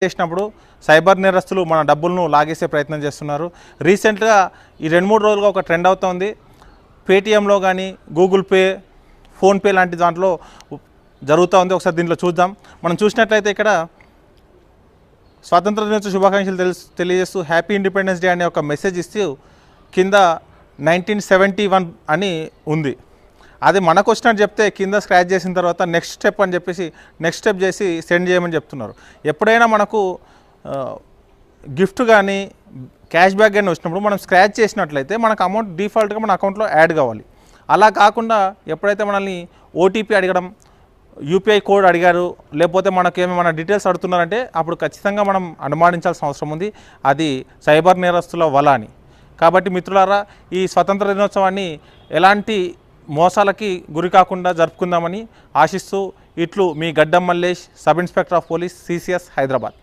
చేసినప్పుడు సైబర్ నేరస్తులు మన డబ్బులను లాగేసే ప్రయత్నం చేస్తున్నారు. రీసెంట్గా ఈ 2-3 రోజులుగా ఒక ట్రెండ్ అవుతోంది. పేటీఎంలో కానీ గూగుల్ పే, ఫోన్పే లాంటి దాంట్లో జరుగుతూ ఉంది. ఒకసారి దీంట్లో చూద్దాం. మనం చూసినట్లయితే ఇక్కడ స్వాతంత్ర దినోత్సవ శుభాకాంక్షలు తెలియజేస్తూ హ్యాపీ ఇండిపెండెన్స్ డే అనే ఒక మెసేజ్ ఇస్తూ కింద 1971 అని ఉంది. అది మనకు వచ్చినట్టు చెప్తే కింద స్క్రాచ్ చేసిన తర్వాత నెక్స్ట్ స్టెప్ అని చెప్పేసి నెక్స్ట్ స్టెప్ చేసి సెండ్ చేయమని చెప్తున్నారు. ఎప్పుడైనా మనకు గిఫ్ట్ కానీ క్యాష్ బ్యాక్ కానీ వచ్చినప్పుడు మనం స్క్రాచ్ చేసినట్లయితే మనకు అమౌంట్ డిఫాల్ట్గా మన అకౌంట్లో యాడ్ కావాలి. అలా కాకుండా ఎప్పుడైతే మనల్ని ఓటీపీ అడగడం, యూపీఐ కోడ్ అడిగారు, లేకపోతే మనకేమైనా డీటెయిల్స్ అడుగుతున్నారంటే అప్పుడు ఖచ్చితంగా మనం అనుమానించాల్సిన అవసరం ఉంది. అది సైబర్ నేరస్తుల వల అని. కాబట్టి మిత్రులారా, ఈ స్వతంత్ర దినోత్సవాన్ని ఎలాంటి మోసాలకి గురి కాకుండా జరుపుకుందామని ఆశిస్తూ ఇట్లు మీ గడ్డం Mallesh, sub inspector of police, CCS, Hyderabad.